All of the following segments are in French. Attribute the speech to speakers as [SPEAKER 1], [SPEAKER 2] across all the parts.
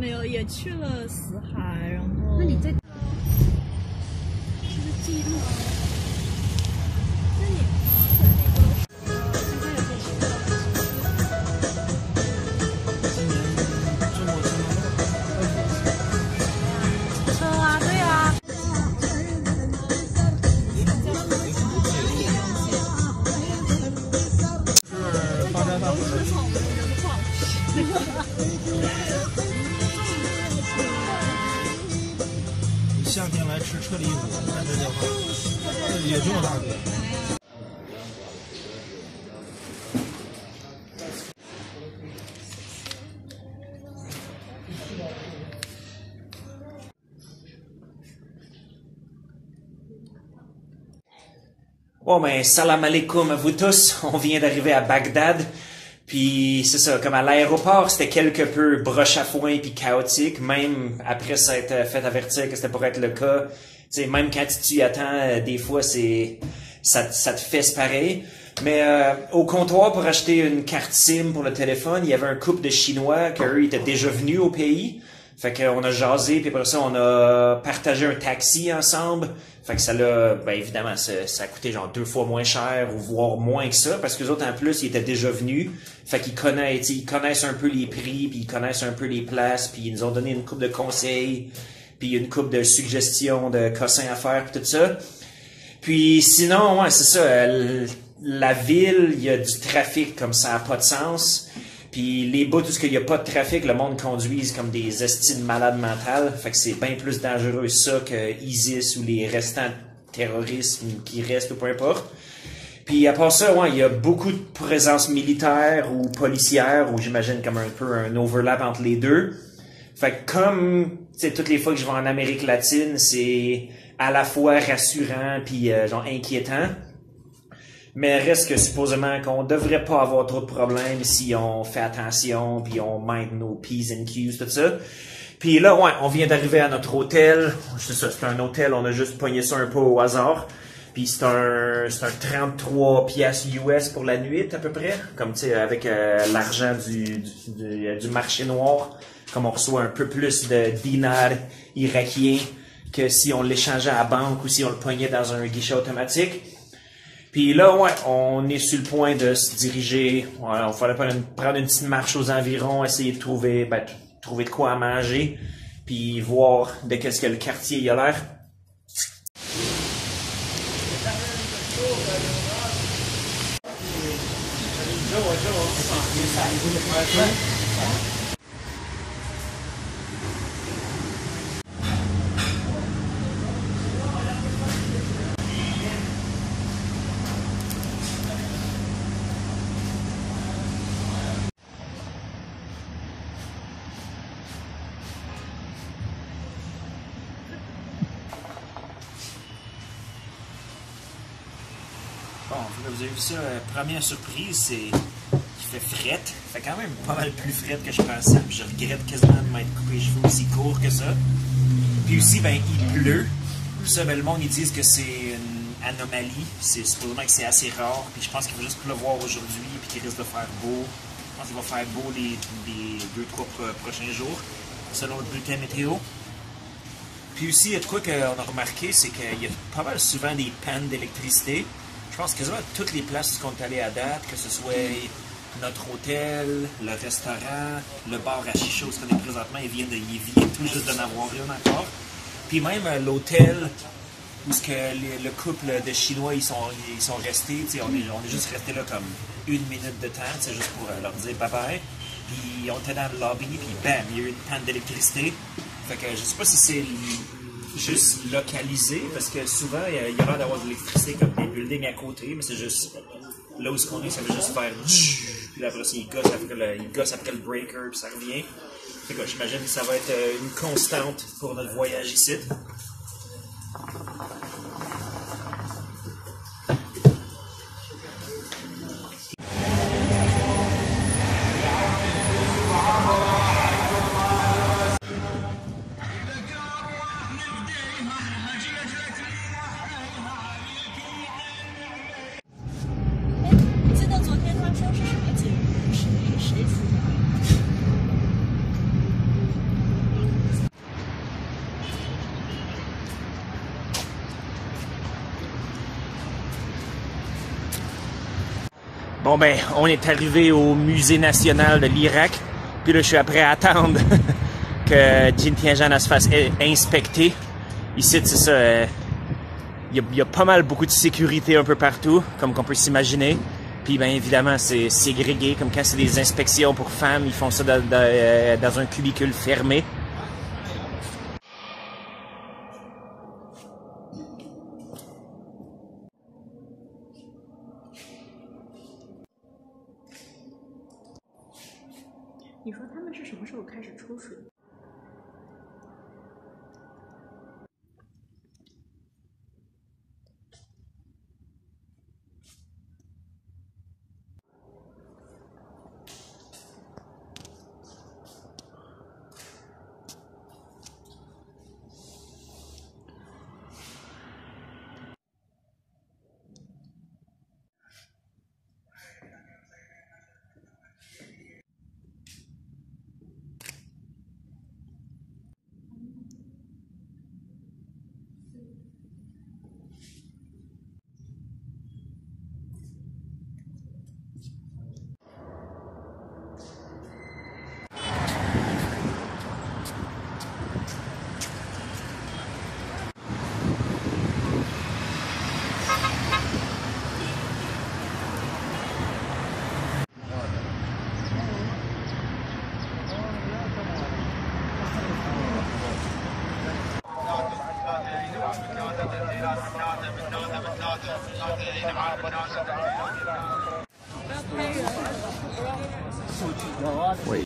[SPEAKER 1] 没有，也去了死海，然后。
[SPEAKER 2] 那你在？
[SPEAKER 1] 这个记录。那你在那个。现在也可以学到。
[SPEAKER 3] 今年周末去吗？
[SPEAKER 1] 车啊，对啊。
[SPEAKER 3] 是发展大火的。夏天来吃车厘子，看这叫话，也这么大个。
[SPEAKER 4] Bon, ben, salam alaikum à vous tous. On vient d'arriver à Bagdad. Puis, c'est ça, comme à l'aéroport, c'était quelque peu broche à foin puis chaotique, même après s'être fait avertir que c'était pour être le cas. Tu sais, même quand tu t'y attends, des fois, ça te fesse pareil. Mais au comptoir, pour acheter une carte SIM pour le téléphone, il y avait un couple de Chinois qu'eux étaient déjà venus au pays. Fait qu'on a jasé, puis après ça, on a partagé un taxi ensemble. Fait que ça l'a, ben évidemment, ça a coûté genre 2 fois moins cher, ou voire moins que ça, parce que les autres, en plus, ils étaient déjà venus. Fait qu'ils connaissent un peu les prix, puis ils connaissent un peu les places, puis ils nous ont donné une couple de conseils, puis une couple de suggestions de cossins à faire, puis tout ça. Puis sinon, ouais, c'est ça, la ville, il y a du trafic comme ça n'a pas de sens. Puis les bouts, tout ce qu'il n'y a pas de trafic, le monde conduise comme des estis de malades mentales. Fait que c'est bien plus dangereux ça que ISIS ou les restants terroristes qui restent ou peu importe. Puis à part ça, ouais, il y a beaucoup de présence militaire ou policière, ou j'imagine comme un peu un overlap entre les deux. Fait que comme, tu sais, toutes les fois que je vais en Amérique latine, c'est à la fois rassurant puis genre inquiétant. Mais reste que supposément qu'on devrait pas avoir trop de problèmes si on fait attention puis on mind nos P's and Q's, tout ça. Puis là, ouais, on vient d'arriver à notre hôtel. C'est ça, c'est un hôtel, on a juste pogné ça un peu au hasard. Puis c'est un 33 piastres US pour la nuit à peu près. Comme tu sais, avec l'argent du marché noir, comme on reçoit un peu plus de dinars irakiens que si on l'échangeait à la banque ou si on le pognait dans un guichet automatique. Puis là, ouais, on est sur le point de se diriger. Ouais, il fallait prendre une petite marche aux environs, essayer de trouver de quoi à manger, puis voir de qu'est-ce que le quartier il a l'air. Bon, vous avez vu ça, première surprise, c'est qu'il fait frette. Fait quand même pas mal plus frette que je pensais. Puis je regrette quasiment de m'être coupé les cheveux aussi courts que ça. Puis aussi, ben, il pleut. Ça, ben, le monde, ils disent que c'est une anomalie. C'est supposément que c'est assez rare. Puis je pense qu'il va juste pleuvoir aujourd'hui, puis qu'il risque de faire beau. Je pense qu'il va faire beau les 2-3 prochains jours, selon le bulletin météo. Puis aussi, il y a de quoi qu'on a remarqué, c'est qu'il y a pas mal souvent des pannes d'électricité. Je pense quasiment à toutes les places où on est allé à date, que ce soit notre hôtel, le restaurant, le bar à chicha où on est présentement, il vient tout juste d'en avoir une encore. Puis même l'hôtel où le couple de Chinois ils sont restés, on est juste resté là comme 1 minute de temps, juste pour leur dire bye bye. Puis on était dans le lobby, puis bam, il y a eu une panne d'électricité. Fait que je sais pas si c'est juste localisé, parce que souvent, il y a l'air d'avoir de l'électricité comme des buildings à côté, mais c'est juste, là où on est, ça veut juste faire puis après ça, il gosse après le breaker, puis ça revient. Fait que j'imagine que ça va être une constante pour notre voyage ici. Bon ben, on est arrivé au Musée national de l'Irak. Puis là, je suis après à attendre que Jintianjan se fasse inspecter. Ici, c'est ça, il y a pas mal beaucoup de sécurité un peu partout, comme qu'on peut s'imaginer. Puis bien évidemment, c'est ségrégué, comme quand c'est des inspections pour femmes, ils font ça dans un cubicule fermé.
[SPEAKER 1] 你说他们是什么时候开始抽水？
[SPEAKER 4] Oui.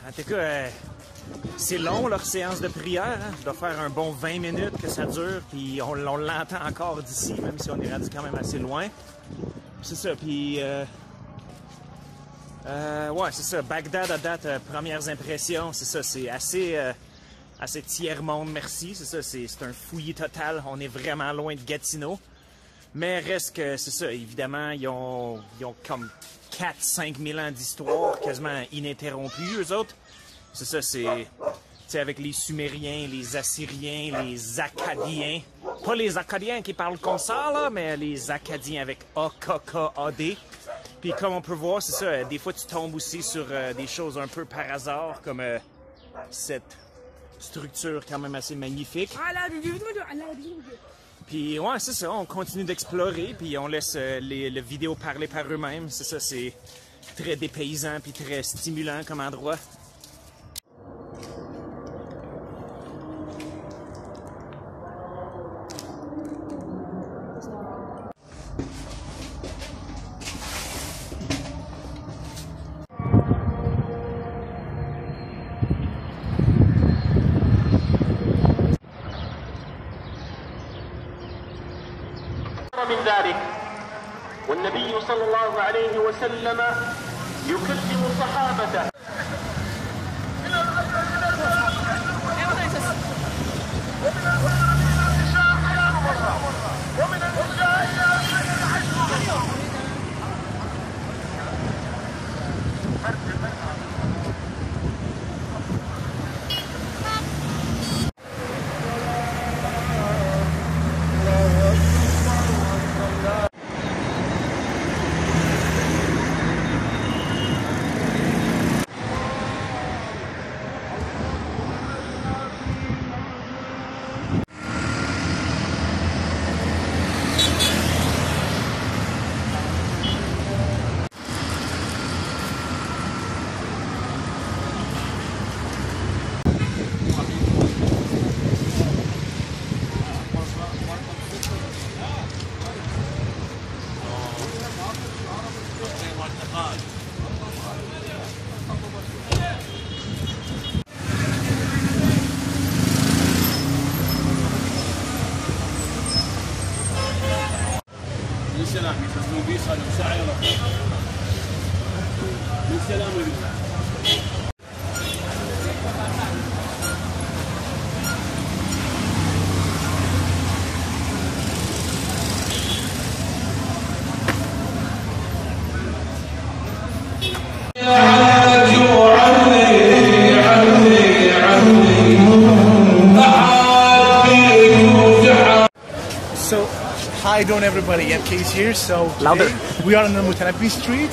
[SPEAKER 4] En tout cas, c'est long leur séance de prière. Hein? Ça doit faire un bon 20 minutes que ça dure. Puis on l'entend encore d'ici, même si on est rendu quand même assez loin. C'est ça. Puis ouais, c'est ça. Bagdad à date, premières impressions, c'est ça. C'est assez tiers-monde, merci. C'est ça. C'est un fouillis total. On est vraiment loin de Gatineau. Mais reste que, c'est ça, évidemment, ils ont comme 4-5 000 ans d'histoire, quasiment ininterrompue, eux autres. C'est ça, c'est avec les Sumériens, les Assyriens, les Akkadiens. Pas les Akkadiens qui parlent comme ça, là, mais les Akkadiens avec A-K-K-A-D. Puis comme on peut voir, c'est ça, des fois tu tombes aussi sur des choses un peu par hasard, comme cette structure quand même assez magnifique. Puis ouais, c'est ça, on continue d'explorer, puis on laisse les vidéos parler par eux-mêmes. C'est ça, c'est très dépaysant puis très stimulant comme endroit.
[SPEAKER 2] من ذلك والنبي صلى الله عليه وسلم يكلم صحابته
[SPEAKER 5] So, hi doing everybody, MK's here. So today we are on the Mutanabbi Street.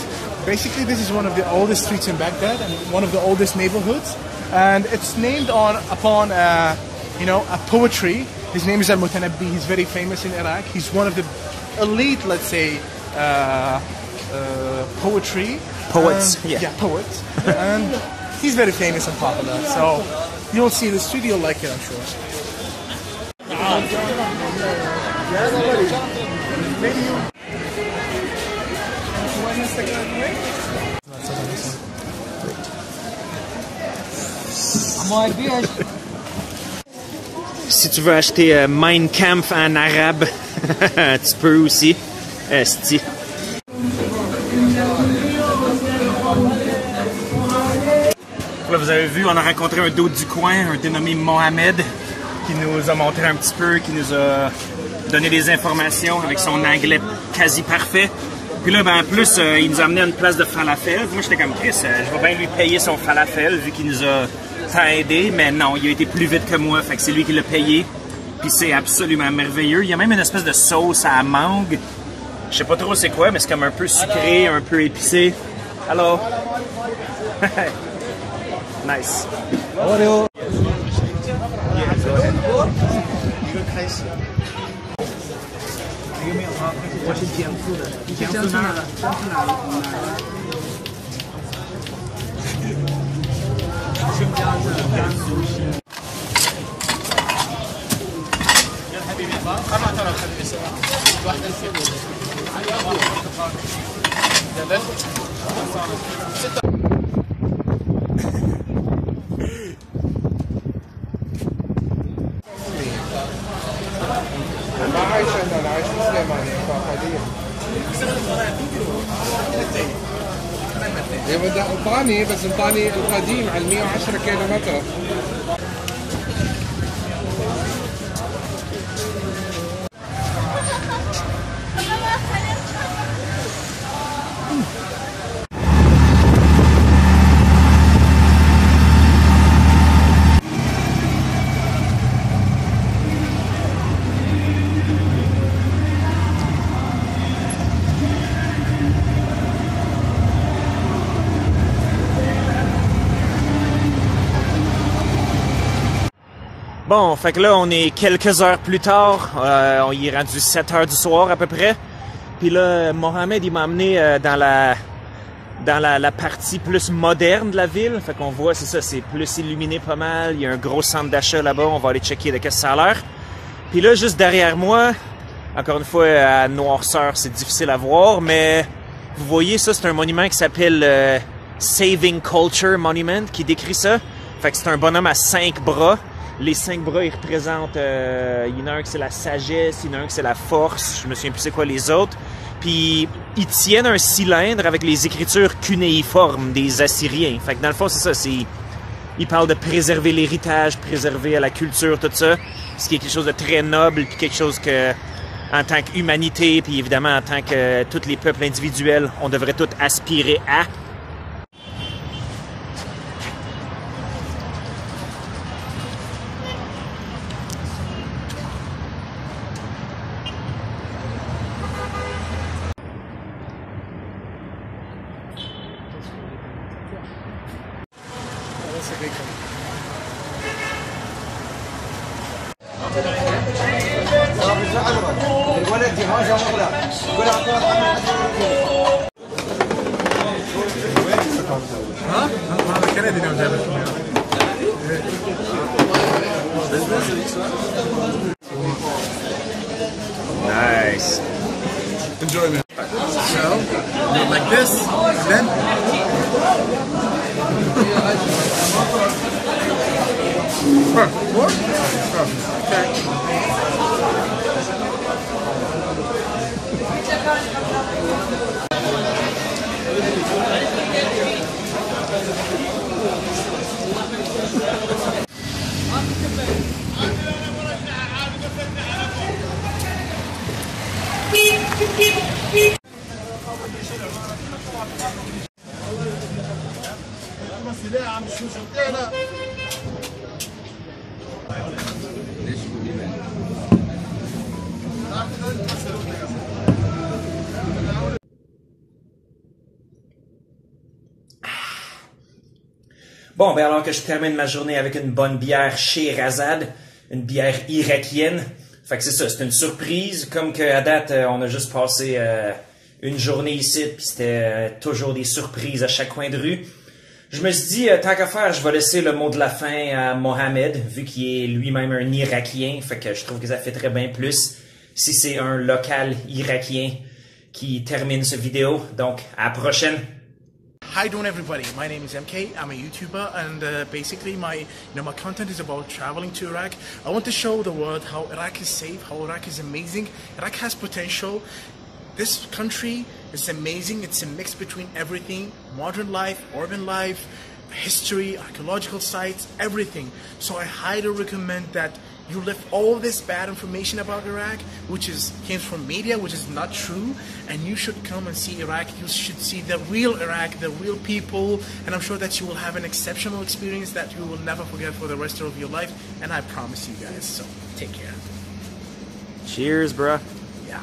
[SPEAKER 5] Basically this is one of the oldest streets in Baghdad and one of the oldest neighborhoods. And it's named upon a poetry. His name is Al-Mutanabbi. He's very famous in Iraq. He's one of the elite, let's say, poetry.
[SPEAKER 4] Poets,
[SPEAKER 5] yeah, poets. And he's very famous and popular. So you'll see the street, you'll like it, I'm sure.
[SPEAKER 4] Si tu veux acheter Mein Kampf en arabe, tu peux aussi. Esti. Là, vous avez vu, on a rencontré un dos du coin, un dénommé Mohamed, qui nous a montré un petit peu, qui nous a donné des informations avec son anglais quasi parfait. Puis là, ben, en plus, il nous a amené à une place de falafel. Moi, j'étais comme Chris, je vais bien lui payer son falafel, vu qu'il nous a tant aidé. Mais non, il a été plus vite que moi, fait que c'est lui qui l'a payé. Puis c'est absolument merveilleux. Il y a même une espèce de sauce à mangue. Je sais pas trop c'est quoi, mais c'est comme un peu sucré, un peu épicé. Hello! Nice. Hello.
[SPEAKER 6] بدأ الطاني بس الطاني القديم على 110 كيلومتر.
[SPEAKER 4] Bon, fait que là, on est quelques heures plus tard. On y est rendu 7 heures du soir à peu près. Puis là, Mohamed, il m'a amené dans la partie plus moderne de la ville. Fait qu'on voit, c'est ça, c'est plus illuminé pas mal. Il y a un gros centre d'achat là-bas. On va aller checker de qu'est-ce que ça a l'air. Puis là, juste derrière moi, encore une fois, à noirceur, c'est difficile à voir, mais vous voyez, ça, c'est un monument qui s'appelle Saving Culture Monument, qui décrit ça. Fait que c'est un bonhomme à 5 bras. Les 5 bras, ils représentent... il y en a un qui c'est la sagesse, il y en a un qui c'est la force, je me souviens plus c'est quoi les autres. Puis, ils tiennent un cylindre avec les écritures cunéiformes des Assyriens. Fait que dans le fond, c'est ça, c'est... Ils parlent de préserver l'héritage, préserver la culture, tout ça. Ce qui est quelque chose de très noble, puis quelque chose que, en tant qu'humanité, puis évidemment en tant que tous les peuples individuels, on devrait tous aspirer à. Nice.
[SPEAKER 5] Enjoyment. So, like this, and then more? Okay.
[SPEAKER 4] Bon, ben alors que je termine ma journée avec une bonne bière chez Razad, une bière irakienne. Fait que c'est ça, c'est une surprise. Comme que à date, on a juste passé une journée ici, puis c'était toujours des surprises à chaque coin de rue. Je me suis dit, tant qu'à faire, je vais laisser le mot de la fin à Mohamed, vu qu'il est lui-même un Irakien. Fait que je trouve que ça fait très bien plus si c'est un local irakien qui termine cette vidéo. Donc, à la prochaine.
[SPEAKER 5] Hi doing everybody, my name is MK, I'm a YouTuber, and basically my content is about traveling to Iraq. I want to show the world how Iraq is safe, how Iraq is amazing. Iraq has potential. This country is amazing. It's a mix between everything, modern life, urban life, history, archaeological sites, everything. So I highly recommend that you lift all this bad information about Iraq, which came from media, which is not true, and you should come and see Iraq. You should see the real Iraq, the real people, and I'm sure that you will have an exceptional experience that you will never forget for the rest of your life, and I promise you guys. So take care.
[SPEAKER 4] Cheers, bruh.
[SPEAKER 5] Yeah.